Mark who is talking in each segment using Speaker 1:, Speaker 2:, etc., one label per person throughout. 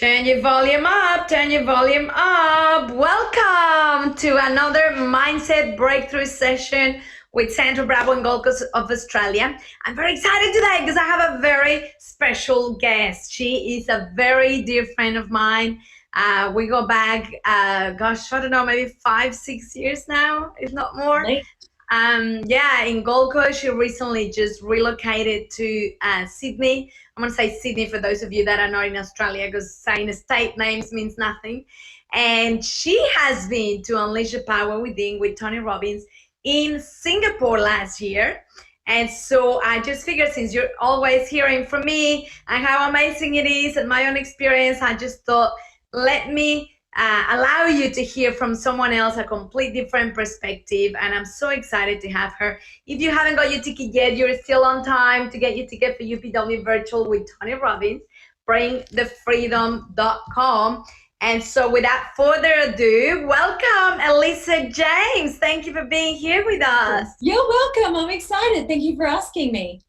Speaker 1: Turn your volume up, turn your volume up. Welcome to another Mindset Breakthrough session with Sandra Bravo and Gold Coast of Australia. I'm very excited today because I have a very special guest. She is a very dear friend of mine. We go back, gosh, I don't know, maybe 5-6 years now, if not more. In Gold Coast, she recently just relocated to Sydney. I'm going to say Sydney for those of you that are not in Australia, because saying state names means nothing. And she has been to Unleash the Power Within with Tony Robbins in Singapore last year. And so I just figured, since you're always hearing from me and how amazing it is and my own experience, I just thought, let me allow you to hear from someone else a complete different perspective. And I'm so excited to have her. If you haven't got your ticket yet, you're still on time to get your ticket for UPW Virtual with Tony Robbins. BringTheFreedom.com. And so without further ado, welcome Elisa James. Thank you for being here with us.
Speaker 2: You're welcome. I'm excited. Thank you for asking me.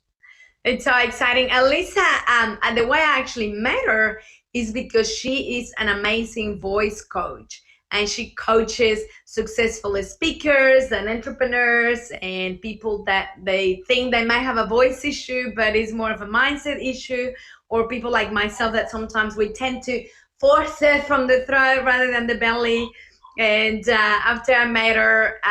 Speaker 1: It's so exciting. Elisa, and the way I actually met her is because she is an amazing voice coach, and she coaches successful speakers and entrepreneurs and people that they think they might have a voice issue, but it's more of a mindset issue, or people like myself that sometimes we tend to force it from the throat rather than the belly. And after I met her,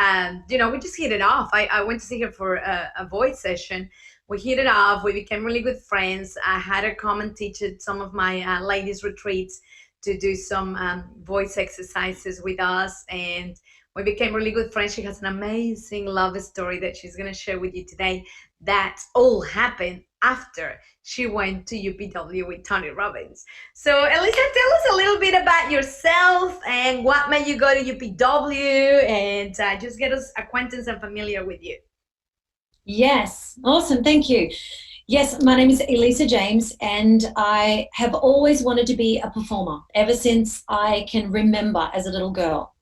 Speaker 1: we just hit it off. I went to see her for a voice session. We hit it off. We became really good friends. I had her come and teach at some of my ladies' retreats to do some voice exercises with us. And we became really good friends. She has an amazing love story that she's going to share with you today. That all happened after she went to UPW with Tony Robbins. So Elisa, tell us a little bit about yourself and what made you go to UPW, and just get us acquainted and familiar with you.
Speaker 2: Yes, awesome. Thank you. Yes, my name is Elisa James, and I have always wanted to be a performer ever since I can remember as a little girl.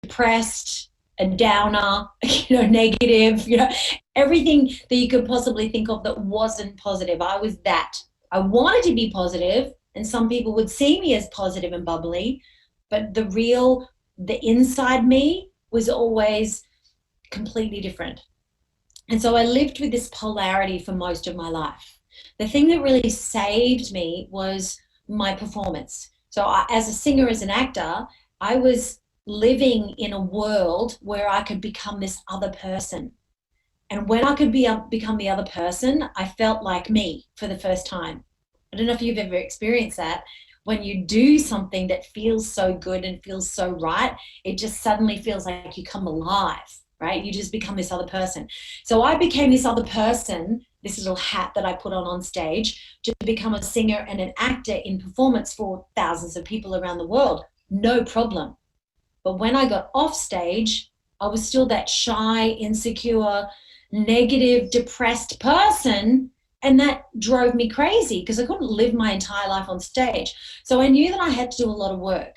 Speaker 2: Depressed, a downer, negative, everything that you could possibly think of that wasn't positive. I was that. I wanted to be positive, and some people would see me as positive and bubbly, but the inside me was always completely different. And so I lived with this polarity for most of my life. The thing that really saved me was my performance. So as a singer, as an actor, I was living in a world where I could become this other person. And when I could become the other person, I felt like me for the first time. I don't know if you've ever experienced that. When you do something that feels so good and feels so right, it just suddenly feels like you come alive, right? You just become this other person. So I became this other person, this little hat that I put on stage, to become a singer and an actor in performance for thousands of people around the world. No problem. But when I got off stage, I was still that shy, insecure, negative, depressed person. And that drove me crazy because I couldn't live my entire life on stage. So I knew that I had to do a lot of work.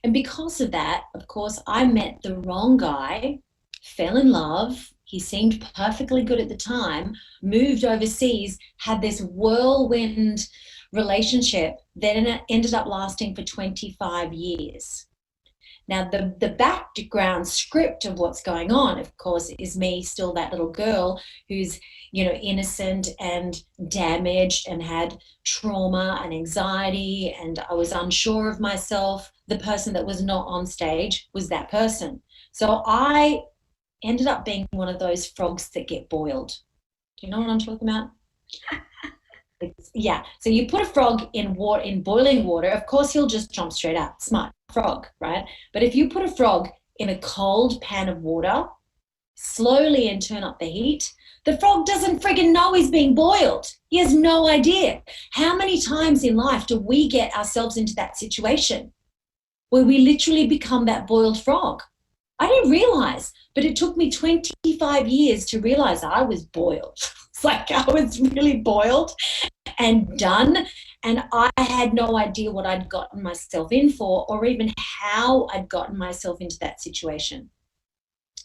Speaker 2: And because of that, of course, I met the wrong guy, fell in love. He seemed perfectly good at the time, moved overseas, had this whirlwind relationship that ended up lasting for 25 years. Now, the background script of what's going on, of course, is me still that little girl who's, innocent and damaged and had trauma and anxiety, and I was unsure of myself. The person that was not on stage was that person. So I ended up being one of those frogs that get boiled. Do you know what I'm talking about? Yeah, so you put a frog in boiling water, of course he'll just jump straight out. Smart frog, right? But if you put a frog in a cold pan of water, slowly and turn up the heat, The frog doesn't friggin' know he's being boiled. He has no idea. How many times in life do we get ourselves into that situation where we literally become that boiled frog? I didn't realize, but it took me 25 years to realize I was boiled. It's like I was really boiled and done, and I had no idea what I'd gotten myself in for, or even how I'd gotten myself into that situation.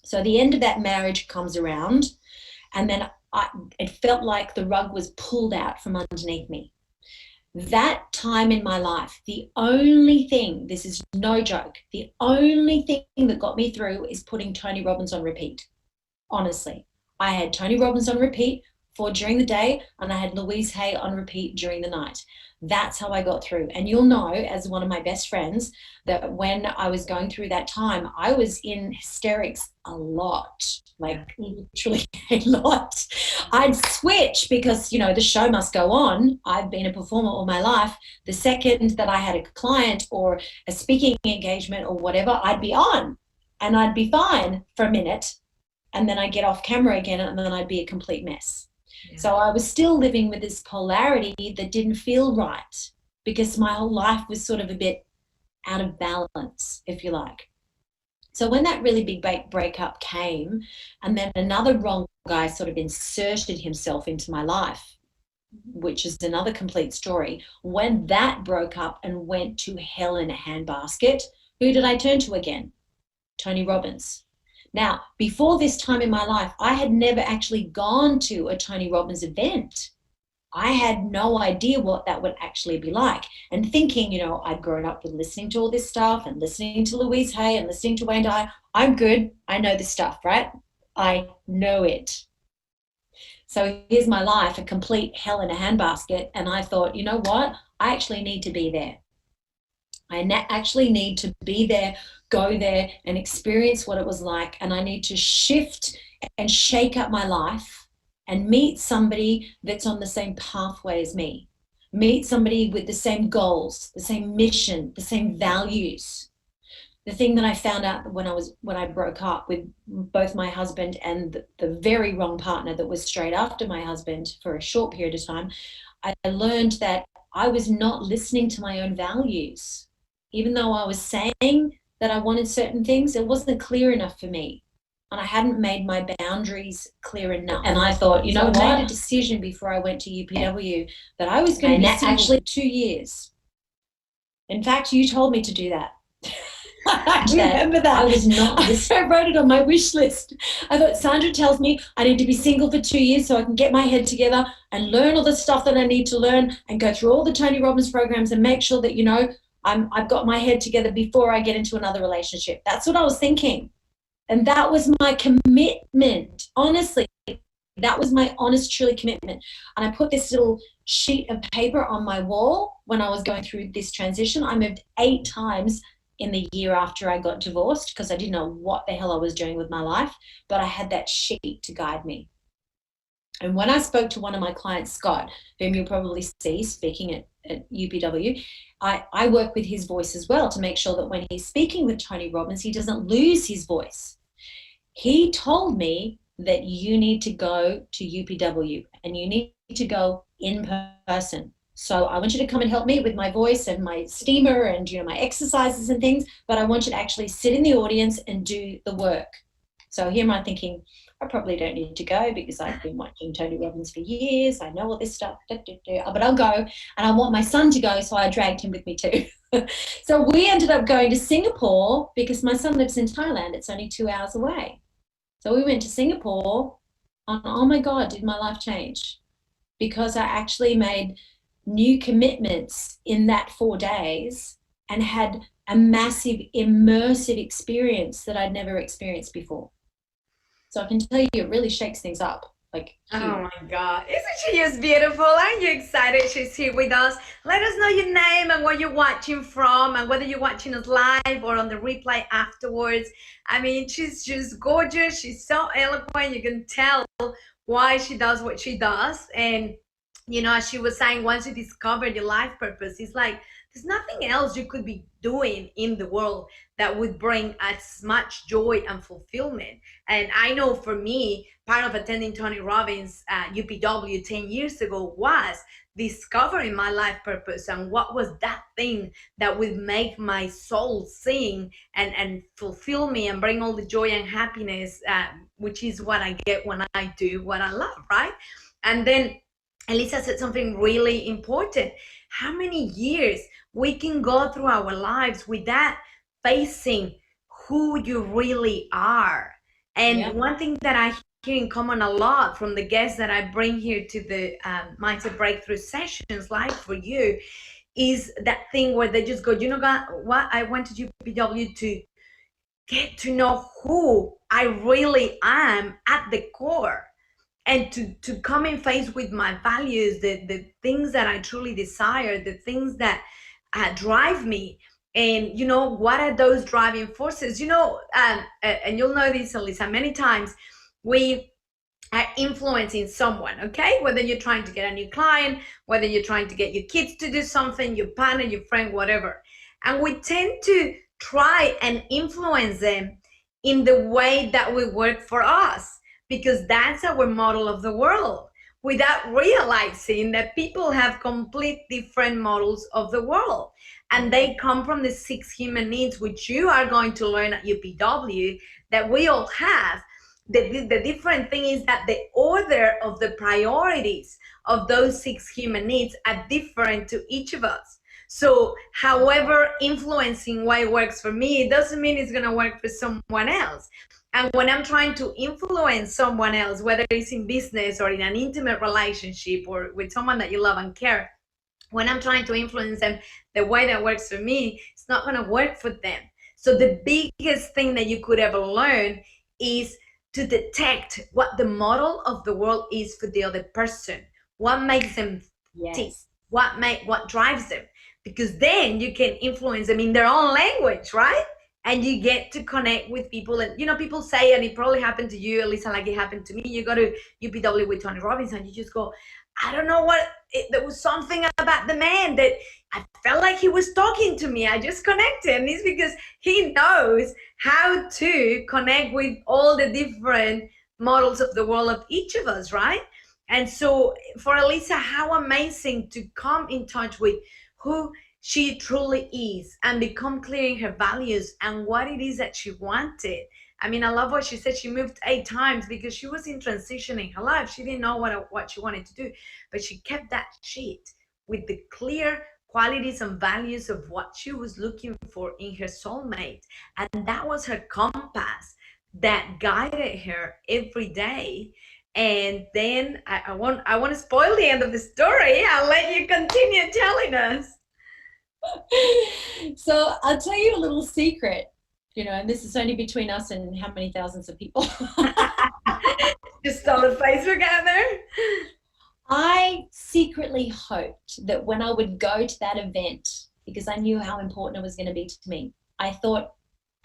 Speaker 2: So the end of that marriage comes around, and then it felt like the rug was pulled out from underneath me. That time in my life, the only thing, this is no joke, the only thing that got me through is putting Tony Robbins on repeat. Honestly, I had Tony Robbins on repeat for during the day, and I had Louise Hay on repeat during the night. That's how I got through. And you'll know, as one of my best friends, that when I was going through that time, I was in hysterics a lot, like literally a lot. I'd switch because, you know, the show must go on. I've been a performer all my life. The second that I had a client or a speaking engagement or whatever, I'd be on and I'd be fine for a minute, and then I'd get off camera again, and then I'd be a complete mess. Yeah. So I was still living with this polarity that didn't feel right, because my whole life was sort of a bit out of balance, if you like. So when that really big breakup came, and then another wrong guy sort of inserted himself into my life, which is another complete story. When that broke up and went to hell in a handbasket, who did I turn to again? Tony Robbins. Now, before this time in my life, I had never actually gone to a Tony Robbins event. I had no idea what that would actually be like. And thinking, you know, I'd grown up with listening to all this stuff and listening to Louise Hay and listening to Wayne Dyer. I'm good. I know this stuff, right? I know it. So here's my life, a complete hell in a handbasket. And I thought, you know what? I actually need to be there. I actually need to be there, go there and experience what it was like. And I need to shift and shake up my life and meet somebody that's on the same pathway as me. Meet somebody with the same goals, the same mission, the same values. The thing that I found out when I broke up with both my husband and the very wrong partner that was straight after my husband for a short period of time, I learned that I was not listening to my own values. Even though I was saying that I wanted certain things, it wasn't clear enough for me. And I hadn't made my boundaries clear enough. And I thought, you know what? I made a decision before I went to UPW that I was going to be actually 2 years. In fact, you told me to do that. I remember that. I was not. I wrote it on my wish list. I thought, Sandra tells me I need to be single for 2 years so I can get my head together and learn all the stuff that I need to learn and go through all the Tony Robbins programs and make sure that, you know, I've got my head together before I get into another relationship. That's what I was thinking. And that was my commitment. Honestly, that was my honest, truly commitment. And I put this little sheet of paper on my wall when I was going through this transition. I moved 8 times in the year after I got divorced because I didn't know what the hell I was doing with my life, but I had that sheet to guide me. And when I spoke to one of my clients, Scott, whom you'll probably see speaking at UPW, I work with his voice as well to make sure that when he's speaking with Tony Robbins, he doesn't lose his voice. He told me that you need to go to UPW and you need to go in person. So I want you to come and help me with my voice and my steamer and, you know, my exercises and things, but I want you to actually sit in the audience and do the work. So here am I thinking, I probably don't need to go because I've been watching Tony Robbins for years. I know all this stuff, but I'll go. And I want my son to go, so I dragged him with me too. So we ended up going to Singapore because my son lives in Thailand. It's only 2 hours away. So we went to Singapore and oh my God, did my life change? Because I actually made new commitments in that 4 days and had a massive immersive experience that I'd never experienced before. So I can tell you, it really shakes things up. Like, huge.
Speaker 1: Oh my God, isn't she just beautiful? Aren't you excited she's here with us? Let us know your name and where you're watching from and whether you're watching us live or on the replay afterwards. I mean, she's just gorgeous. She's so eloquent. You can tell why she does what she does. And as she was saying, once you discover your life purpose, it's like there's nothing else you could be doing in the world that would bring as much joy and fulfillment. And I know for me, part of attending Tony Robbins UPW 10 years ago was discovering my life purpose and what was that thing that would make my soul sing and fulfill me and bring all the joy and happiness, which is what I get when I do what I love, right? And then Elisa said something really important. How many years we can go through our lives without facing who you really are? And one thing that I hear in common a lot from the guests that I bring here to the Mindset Breakthrough sessions live for you is that thing where they just go, you know what, I went to UPW to get to know who I really am at the core, and to come in face with my values, the things that I truly desire, the things that drive me. And what are those driving forces? And you'll know this, Elisa, many times we are influencing someone, okay? Whether you're trying to get a new client, whether you're trying to get your kids to do something, your partner, your friend, whatever. And we tend to try and influence them in the way that will work for us, because that's our model of the world, without realizing that people have complete different models of the world. And they come from the 6 human needs, which you are going to learn at UPW, that we all have. The different thing is that the order of the priorities of those 6 human needs are different to each of us. So however influencing way works for me, it doesn't mean it's going to work for someone else. And when I'm trying to influence someone else, whether it's in business or in an intimate relationship or with someone that you love and care, when I'm trying to influence them the way that works for me, it's not going to work for them. So the biggest thing that you could ever learn is to detect what the model of the world is for the other person. What makes them tick? What drives them? Because then you can influence them in their own language, right? And you get to connect with people. And people say, and it probably happened to you, Elisa, like it happened to me, you go to UPW with Tony Robbins and you just go, I don't know what, there was something about the man that I felt like he was talking to me. I just connected. And it's because he knows how to connect with all the different models of the world of each of us, right? And so for Elisa, how amazing to come in touch with who she truly is and become clear in her values and what it is that she wanted. I mean, I love what she said. She moved 8 times because she was in transition in her life. She didn't know what she wanted to do, but she kept that sheet with the clear qualities and values of what she was looking for in her soulmate. And that was her compass that guided her every day. And then I want to spoil the end of the story. I'll let you continue telling us.
Speaker 2: So I'll tell you a little secret, and this is only between us and how many thousands of people.
Speaker 1: Just on the Facebook out there.
Speaker 2: I secretly hoped that when I would go to that event, because I knew how important it was going to be to me, I thought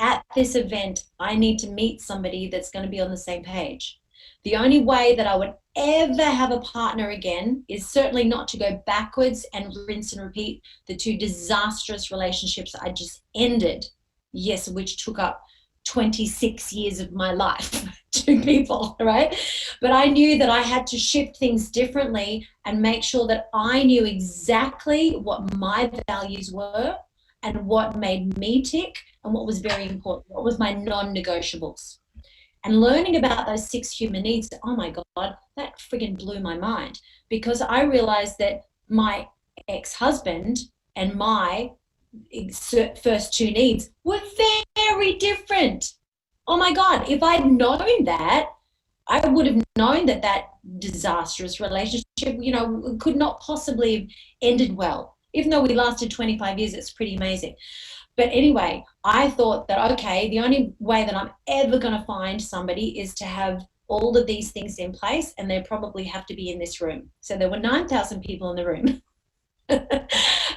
Speaker 2: at this event, I need to meet somebody that's going to be on the same page. The only way that I would ever have a partner again is certainly not to go backwards and rinse and repeat the 2 disastrous relationships I just ended, yes, which took up 26 years of my life, 2 people, right? But I knew that I had to shift things differently and make sure that I knew exactly what my values were and what made me tick and what was very important, what was my non-negotiables. And learning about those 6 human needs, oh my God, that friggin' blew my mind, because I realized that my ex-husband and my first 2 needs were very different. Oh my God, if I'd known that, I would have known that that disastrous relationship, could not possibly have ended well. Even though we lasted 25 years, it's pretty amazing. But anyway, I thought that, okay, the only way that I'm ever going to find somebody is to have all of these things in place, and they probably have to be in this room. So there were 9,000 people in the room.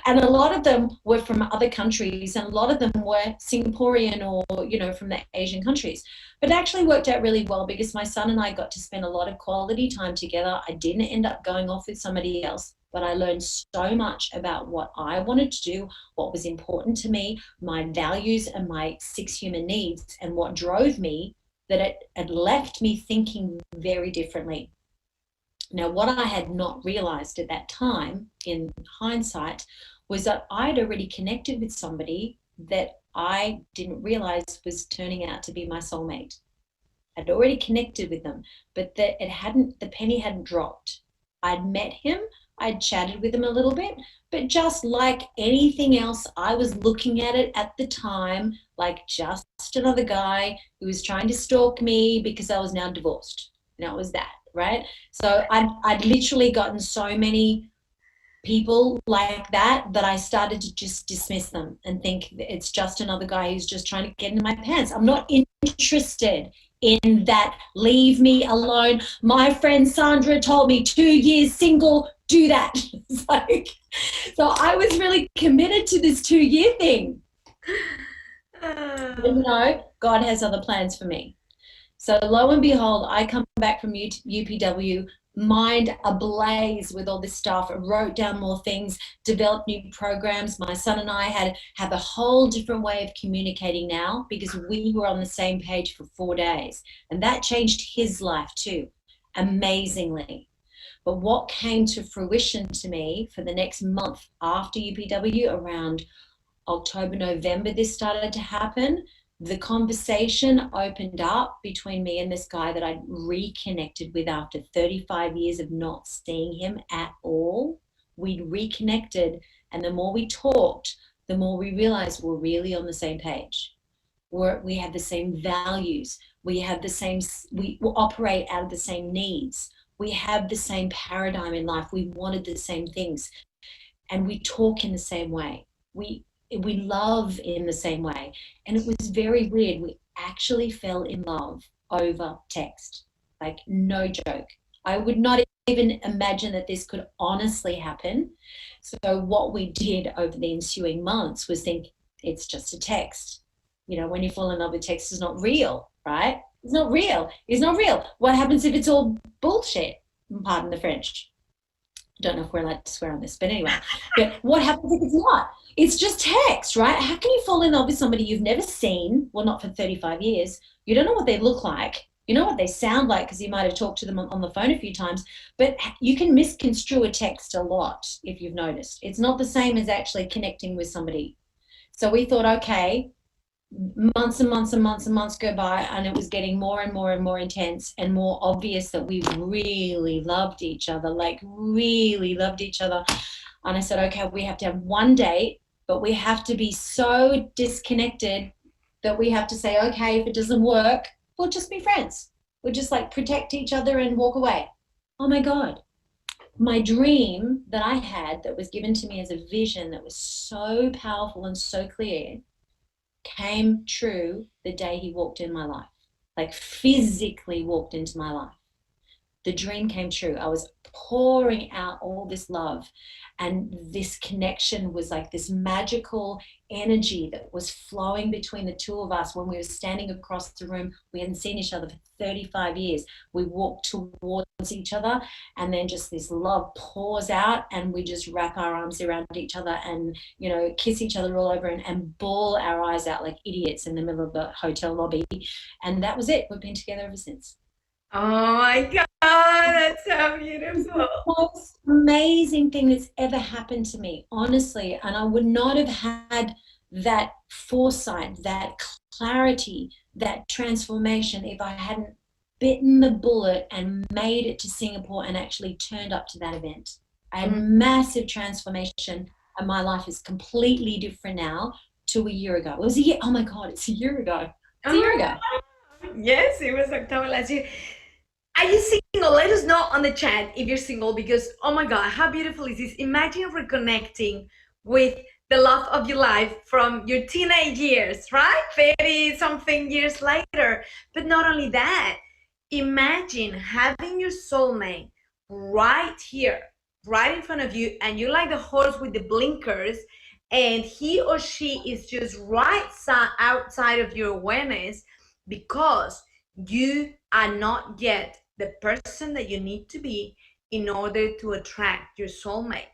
Speaker 2: And a lot of them were from other countries, and a lot of them were Singaporean or, you know, from the Asian countries. But it actually worked out really well because my son and I got to spend a lot of quality time together. I didn't end up going off with somebody else, but I learned so much about what I wanted to do, what was important to me, my values and my 6 human needs, and what drove me, that it had left me thinking very differently. Now, what I had not realized at that time, in hindsight, was that I'd already connected with somebody that I didn't realize was turning out to be my soulmate. I'd already connected with them, but that the penny hadn't dropped. I'd met him, I'd chatted with him a little bit, but just like anything else, I was looking at it at the time like just another guy who was trying to stalk me because I was now divorced. And that was that, right? So I'd literally gotten so many people like that I started to just dismiss them and think it's just another guy who's just trying to get into my pants. I'm not interested in that. Leave me alone. My friend Sandra told me 2 years single, do that. It's like, so I was really committed to this 2-year thing. But no, God has other plans for me. So lo and behold, I come back from UPW, mind ablaze with all this stuff, wrote down more things, developed new programs. My son and I have a whole different way of communicating now because we were on the same page for 4 days. And that changed his life too, amazingly. But what came to fruition to me for the next month after UPW, around October, November, this started to happen. The conversation opened up between me and this guy that I'd reconnected with after 35 years of not seeing him at all. We'd reconnected, and the more we talked, the more we realized we're really on the same page. We have the same values. We operate out of the same needs. We have the same paradigm in life. We wanted the same things, and we talk in the same way. We love in the same way. And it was very weird. We actually fell in love over text. Like, no joke. I would not even imagine that this could honestly happen. So what we did over the ensuing months was think, it's just a text. You know, when you fall in love with text, it's not real, right? It's not real. It's not real. What happens if it's all bullshit? Pardon the French. I don't know if we're allowed to swear on this, but anyway. But what happens if it's not? It's just text, right? How can you fall in love with somebody you've never seen? Well, not for 35 years. You don't know what they look like. You know what they sound like because you might have talked to them on the phone a few times, but you can misconstrue a text a lot if you've noticed. It's not the same as actually connecting with somebody. So we thought, okay, months and months and months and months go by, and it was getting more and more and more intense and more obvious that we really loved each other, like really loved each other. And I said, okay, we have to have one date, but we have to be so disconnected that we have to say, okay, if it doesn't work, we'll just be friends. We'll just like protect each other and walk away. Oh my God. My dream that I had, that was given to me as a vision that was so powerful and so clear, came true the day he walked in my life, like physically walked into my life. The dream came true. I was pouring out all this love, and this connection was like this magical energy that was flowing between the two of us when we were standing across the room. We hadn't seen each other for 35 years. We walked towards each other, and then just this love pours out, and we just wrap our arms around each other and, you know, kiss each other all over and bawl our eyes out like idiots in the middle of the hotel lobby. And that was it. We've been together ever since.
Speaker 1: Oh my God, that's so beautiful.
Speaker 2: The most amazing thing that's ever happened to me, honestly. And I would not have had that foresight, that clarity, that transformation if I hadn't bitten the bullet and made it to Singapore and actually turned up to that event. I had massive transformation, and my life is completely different now to a year ago. It was a year. Oh my God, it's a year ago. It's a year ago.
Speaker 1: Yes, it was October last year. Are you single? Let us know on the chat if you're single, because oh my God, how beautiful is this? Imagine reconnecting with the love of your life from your teenage years, right? 30 something years later. But not only that, imagine having your soulmate right here, right in front of you, and you're like the horse with the blinkers, and he or she is just right outside of your awareness because you are not yet the person that you need to be in order to attract your soulmate.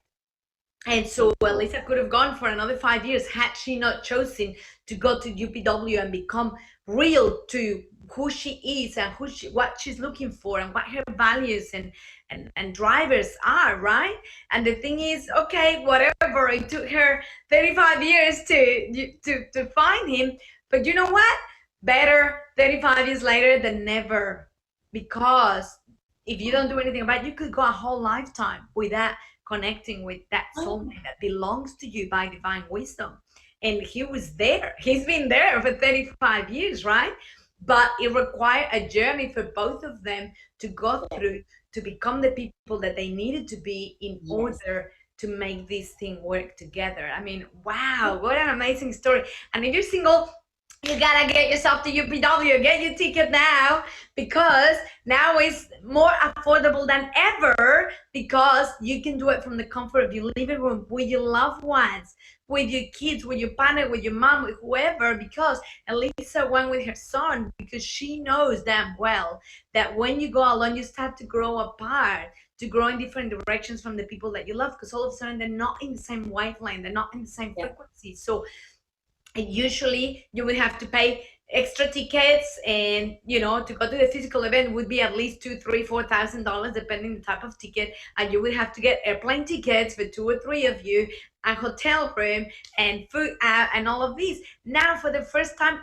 Speaker 1: And so Elisa could have gone for another 5 years had she not chosen to go to UPW and become real to who she is and what she's looking for and what her values and drivers are, right? And the thing is, okay, whatever, it took her 35 years to find him, but you know what? Better 35 years later than never, because if you don't do anything about it, you could go a whole lifetime without connecting with that soulmate that belongs to you by divine wisdom. And he was there. He's been there for 35 years, right? But it required a journey for both of them to go through to become the people that they needed to be in order to make this thing work together. I mean, wow, what an amazing story. And if you're single, you gotta get yourself to UPW, get your ticket now, because now it's more affordable than ever, because you can do it from the comfort of your living room with your loved ones, with your kids, with your partner, with your mom, with whoever, because Elisa went with her son because she knows damn well that when you go alone, you start to grow apart, to grow in different directions from the people that you love, because all of a sudden they're not in the same wavelength, they're not in the same frequency. So usually you would have to pay extra tickets, and you know, to go to the physical event would be at least $2,000, $3,000, $4,000 depending the type of ticket, and you would have to get airplane tickets for 2 or 3 of you, a hotel room and food out and all of these. Now for the first time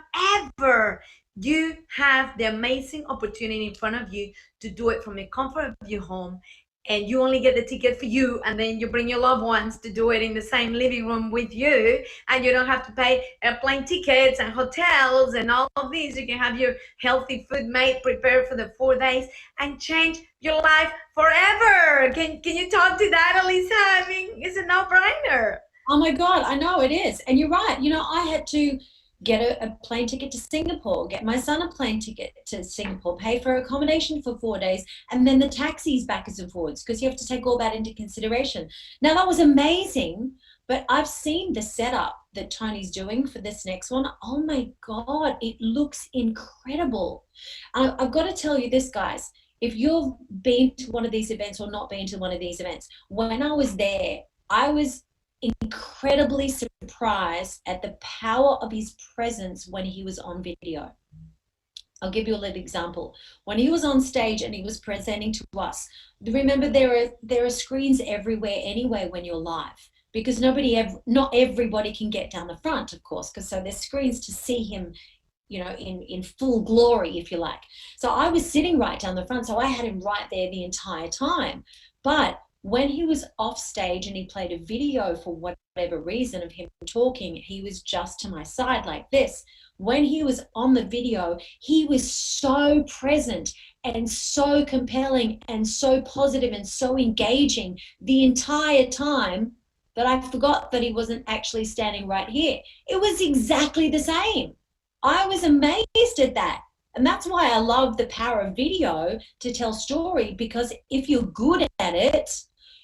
Speaker 1: ever, you have the amazing opportunity in front of you to do it from the comfort of your home, and you only get the ticket for you, and then you bring your loved ones to do it in the same living room with you, and you don't have to pay airplane tickets and hotels and all of these. You can have your healthy food made, prepared for the 4 days, and change your life forever. Can you talk to that, Elisa? I mean, it's a no-brainer.
Speaker 2: Oh my God, I know it is. And you're right. You know, I had to get a plane ticket to Singapore, get my son a plane ticket to Singapore, pay for accommodation for 4 days, and then the taxis backwards and forwards, because you have to take all that into consideration. Now, that was amazing, but I've seen the setup that Tony's doing for this next one. Oh my God, it looks incredible. I've got to tell you this, guys. If you've been to one of these events or not been to one of these events, when I was there, I was incredibly surprised at the power of his presence when he was on video. I'll give you a little example. When he was on stage and he was presenting to us, remember there are screens everywhere anyway when you're live, because not everybody can get down the front, of course, because so there's screens to see him, you know, in full glory, if you like. So I was sitting right down the front, so I had him right there the entire time. But when he was off stage and he played a video for whatever reason of him talking, he was just to my side like this. When he was on the video, he was so present and so compelling and so positive and so engaging the entire time that I forgot that he wasn't actually standing right here. It was exactly the same. I was amazed at that. And that's why I love the power of video to tell story, because if you're good at it,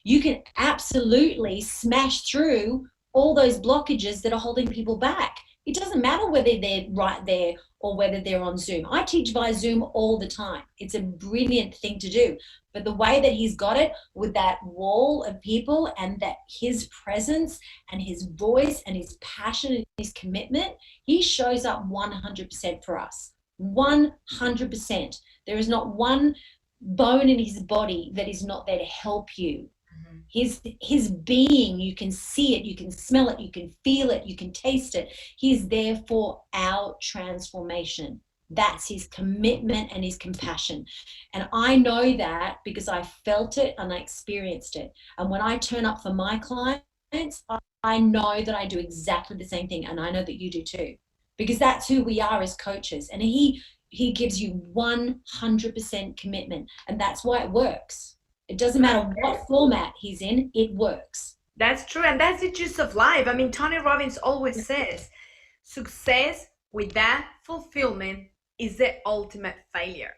Speaker 2: you can absolutely smash through all those blockages that are holding people back. It doesn't matter whether they're right there or whether they're on Zoom. I teach via Zoom all the time. It's a brilliant thing to do. But the way that he's got it with that wall of people, and that his presence and his voice and his passion and his commitment, he shows up 100% for us. 100%. There is not one bone in his body that is not there to help you. His being, you can see it, you can smell it, you can feel it, you can taste it. He's there for our transformation. That's his commitment and his compassion. And I know that because I felt it and I experienced it. And when I turn up for my clients, I know that I do exactly the same thing. And I know that you do too, because that's who we are as coaches. And he gives you 100% commitment. And that's why it works. It doesn't matter what format he's in, it works.
Speaker 1: That's true. And that's the juice of life. I mean, Tony Robbins always says, success without fulfillment is the ultimate failure.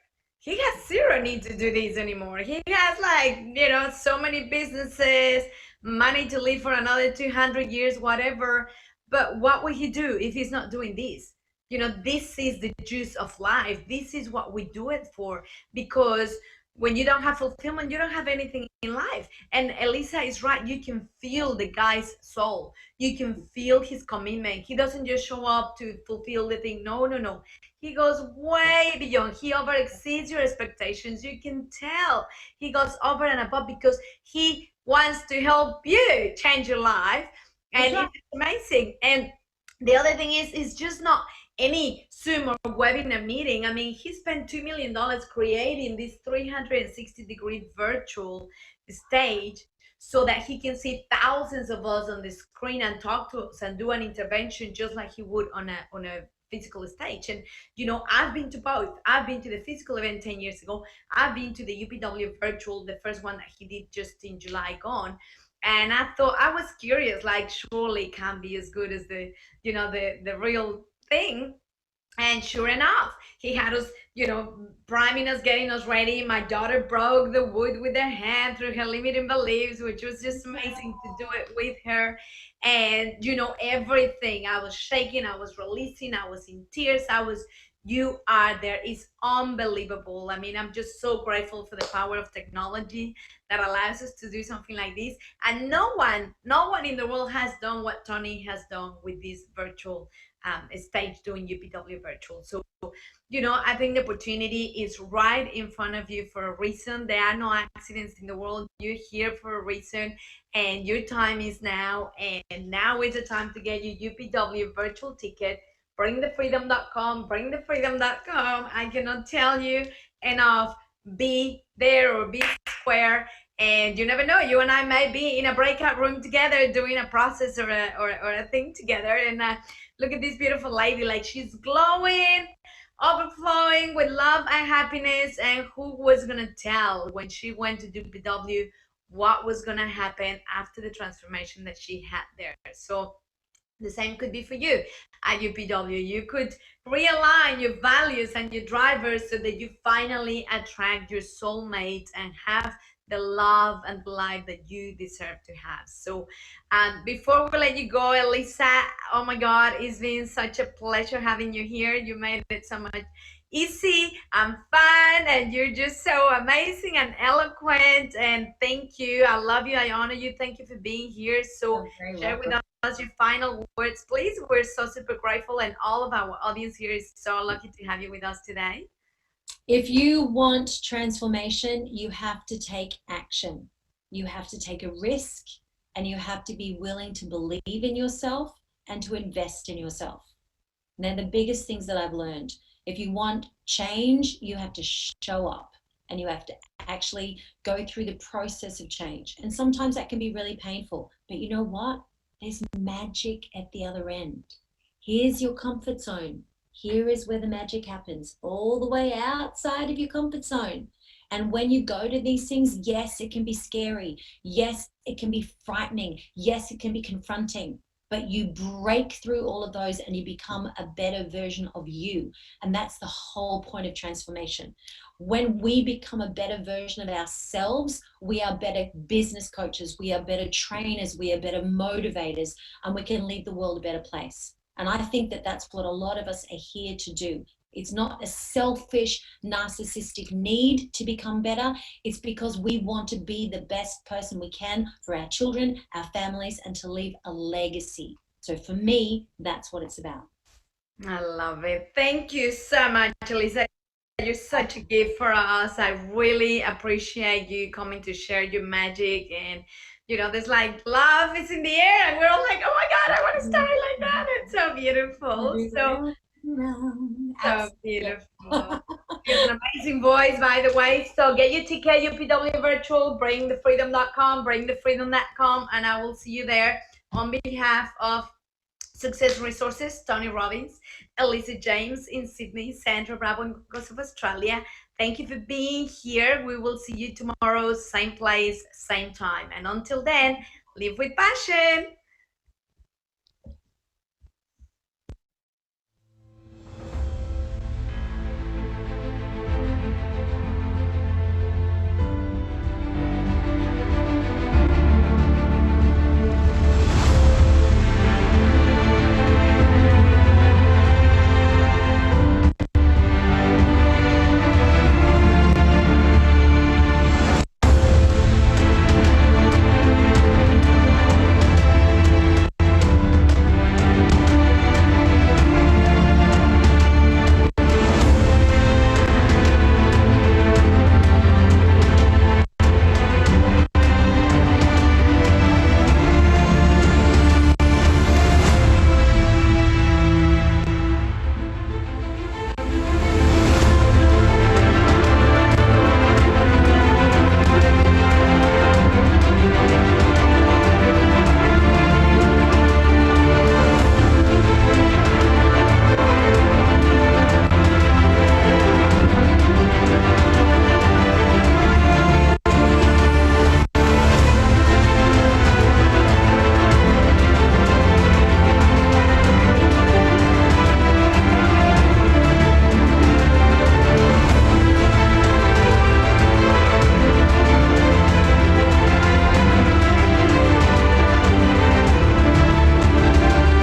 Speaker 1: he has zero need to do this anymore. He has, like, you know, so many businesses, money to live for another 200 years, whatever. But what will he do if he's not doing this? You know, this is the juice of life. This is what we do it for. Because when you don't have fulfillment, you don't have anything in life. And Elisa is right. You can feel the guy's soul. You can feel his commitment. He doesn't just show up to fulfill the thing. No, no, no. He goes way beyond. He over exceeds your expectations. You can tell he goes over and above because he wants to help you change your life. And it's amazing. And the other thing is, it's just not any Zoom or webinar meeting. I mean, he spent $2 million creating this 360-degree virtual stage so that he can see thousands of us on the screen and talk to us and do an intervention just like he would on a physical stage. And you know, I've been to both. I've been to the physical event 10 years ago. I've been to the UPW virtual, the first one that he did just in July gone. And I thought, I was curious, like, surely it can't be as good as the, you know, the real thing. And sure enough, he had us, you know, priming us, getting us ready. My daughter broke the wood with her hand through her limiting beliefs, which was just amazing to do it with her. And, you know, everything. I was shaking, I was releasing, I was in tears, you are there. It's unbelievable. I mean, I'm just so grateful for the power of technology that allows us to do something like this. And no one in the world has done what Tony has done with this virtual stage doing UPW virtual. So, you know, I think the opportunity is right in front of you for a reason. There are no accidents in the world. You're here for a reason, and your time is now. And now is the time to get your UPW virtual ticket. Bringthefreedom.com, bringthefreedom.com. I cannot tell you enough. Be there or be square. And you never know, you and I may be in a breakout room together doing a process or a thing together. And look at this beautiful lady, like, she's glowing, overflowing with love and happiness. And who was gonna tell when she went to UPW what was gonna happen after the transformation that she had there? So the same could be for you at UPW. You could realign your values and your drivers so that you finally attract your soulmate and have the love and the life that you deserve to have. So before we let you go, Elisa, oh my God, it's been such a pleasure having you here. You made it so much easy and fun, and you're just so amazing and eloquent. And thank you. I love you. I honor you. Thank you for being here. So share with us your final words, please. We're so super grateful, and all of our audience here is so lucky to have you with us today.
Speaker 2: If you want transformation, you have to take action. You have to take a risk, and you have to be willing to believe in yourself and to invest in yourself. And they're the biggest things that I've learned. If you want change, you have to show up, and you have to actually go through the process of change. And sometimes that can be really painful, but you know what? There's magic at the other end. Here's your comfort zone. Here is where the magic happens, all the way outside of your comfort zone. And when you go to these things, yes, it can be scary. Yes, it can be frightening. Yes, it can be confronting. But you break through all of those and you become a better version of you. And that's the whole point of transformation. When we become a better version of ourselves, we are better business coaches, we are better trainers, we are better motivators, and we can leave the world a better place. And I think that that's what a lot of us are here to do. It's not a selfish, narcissistic need to become better. It's because we want to be the best person we can for our children, our families, and to leave a legacy. So for me, that's what it's about.
Speaker 1: I love it. Thank you so much, Elisa. You're such a gift for us. I really appreciate you coming to share your magic. And you know, there's like love is in the air, and we're all like, oh my God, I want to start like that. It's so beautiful. So beautiful. You have an amazing voice, by the way. So get your ticket, UPW Virtual, bringthefreedom.com, bringthefreedom.com, and I will see you there. On behalf of Success Resources, Tony Robbins, Elisa James in Sydney, Sandra Bravo in Gold Coast, Australia. Thank you for being here. We will see you tomorrow, same place, same time. And until then, live with passion.